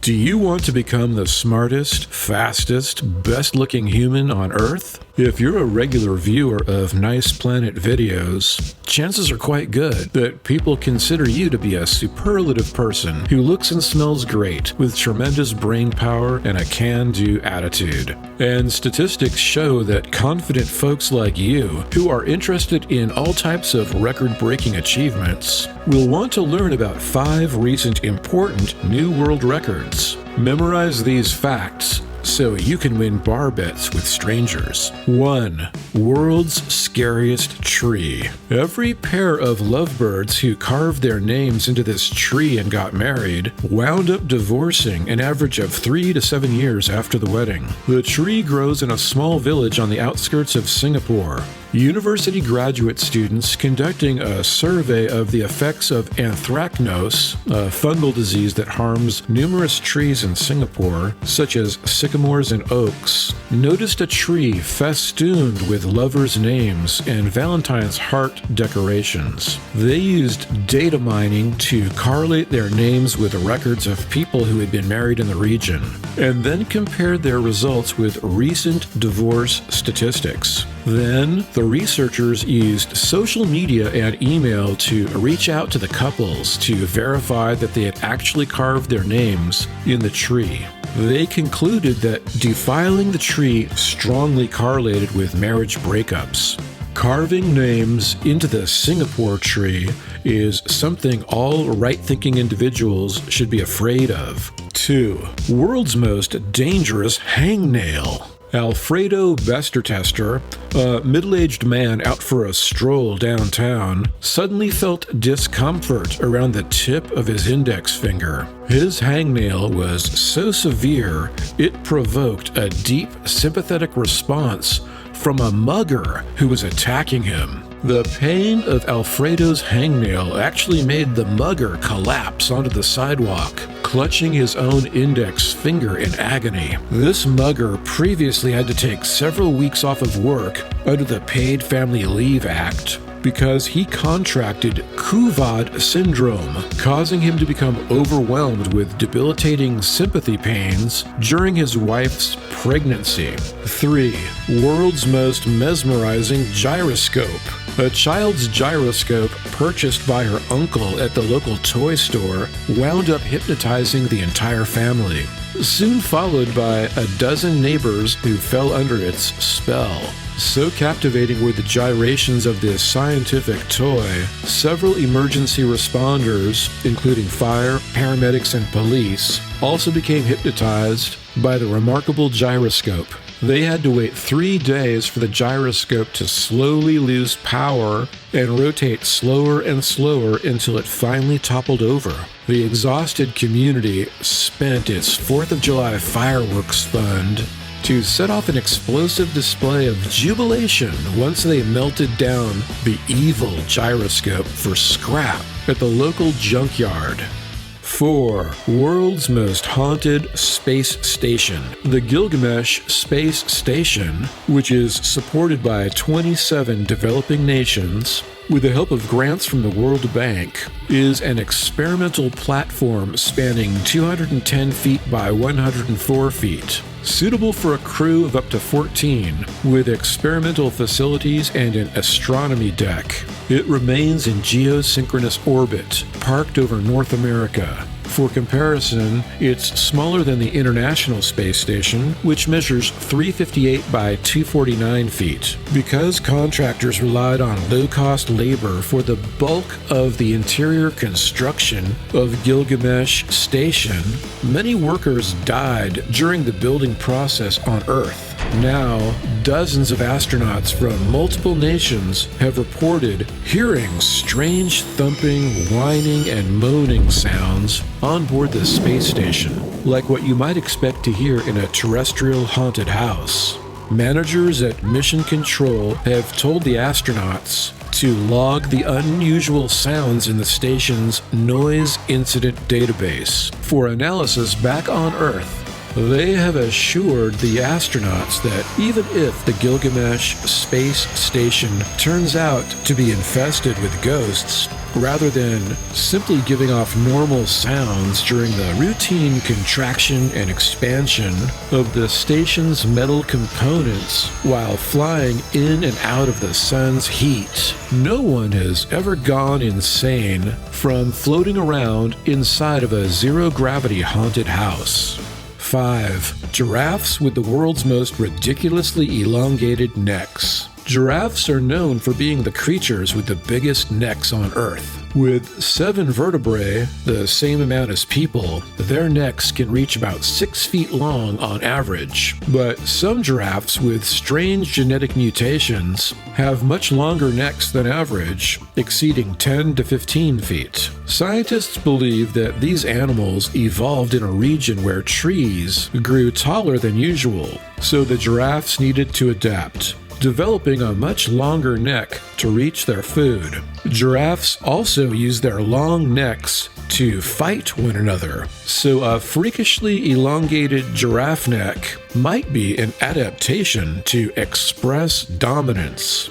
Do you want to become the smartest, fastest, best-looking human on Earth? If you're a regular viewer of Nice Planet videos, chances are quite good that people consider you to be a superlative person who looks and smells great with tremendous brain power and a can-do attitude. And statistics show that confident folks like you, who are interested in all types of record-breaking achievements, will want to learn about 5 recent important new world records. Memorize these facts so you can win bar bets with strangers. 1. World's scariest tree. Every pair of lovebirds who carved their names into this tree and got married wound up divorcing an average of 3 to 7 years after the wedding. The tree grows in a small village on the outskirts of Singapore. University graduate students conducting a survey of the effects of anthracnose, a fungal disease that harms numerous trees in Singapore, such as sycamores and oaks, noticed a tree festooned with lovers' names and Valentine's heart decorations. They used data mining to correlate their names with records of people who had been married in the region, and then compared their results with recent divorce statistics. Then, the researchers used social media and email to reach out to the couples to verify that they had actually carved their names in the tree. They concluded that defiling the tree strongly correlated with marriage breakups. Carving names into the Singapore tree is something all right-thinking individuals should be afraid of. 2. World's most dangerous hangnail. Alfredo Bestertester, a middle-aged man out for a stroll downtown, suddenly felt discomfort around the tip of his index finger. His hangnail was so severe, it provoked a deep, sympathetic response from a mugger who was attacking him. The pain of Alfredo's hangnail actually made the mugger collapse onto the sidewalk, clutching his own index finger in agony. This mugger previously had to take several weeks off of work under the Paid Family Leave Act because he contracted Couvade syndrome, causing him to become overwhelmed with debilitating sympathy pains during his wife's pregnancy. 3. World's most mesmerizing gyroscope. A child's gyroscope purchased by her uncle at the local toy store wound up hypnotizing the entire family, soon followed by a dozen neighbors who fell under its spell. So captivating were the gyrations of this scientific toy, several emergency responders, including fire, paramedics, and police, also became hypnotized by the remarkable gyroscope. They had to wait 3 days for the gyroscope to slowly lose power and rotate slower and slower until it finally toppled over. The exhausted community spent its 4th of July fireworks fund to set off an explosive display of jubilation once they melted down the evil gyroscope for scrap at the local junkyard. 4. World's most haunted space station. The Gilgamesh Space Station, which is supported by 27 developing nations, with the help of grants from the World Bank, is an experimental platform spanning 210 feet by 104 feet. Suitable for a crew of up to 14, with experimental facilities and an astronomy deck. It remains in geosynchronous orbit, parked over North America. For comparison, it's smaller than the International Space Station, which measures 358 by 249 feet. Because contractors relied on low-cost labor for the bulk of the interior construction of Gilgamesh Station, many workers died during the building process on Earth. Now, dozens of astronauts from multiple nations have reported hearing strange thumping, whining, and moaning sounds on board the space station, like what you might expect to hear in a terrestrial haunted house. Managers at Mission Control have told the astronauts to log the unusual sounds in the station's noise incident database for analysis back on Earth They have assured the astronauts that even if the Gilgamesh space station turns out to be infested with ghosts, rather than simply giving off normal sounds during the routine contraction and expansion of the station's metal components while flying in and out of the sun's heat, no one has ever gone insane from floating around inside of a zero-gravity haunted house. 5. Giraffes with the world's most ridiculously elongated necks. Giraffes are known for being the creatures with the biggest necks on Earth. With 7 vertebrae, the same amount as people, their necks can reach about 6 feet long on average. But some giraffes with strange genetic mutations have much longer necks than average, exceeding 10 to 15 feet. Scientists believe that these animals evolved in a region where trees grew taller than usual, so the giraffes needed to adapt, developing a much longer neck to reach their food. Giraffes also use their long necks to fight one another, so a freakishly elongated giraffe neck might be an adaptation to express dominance.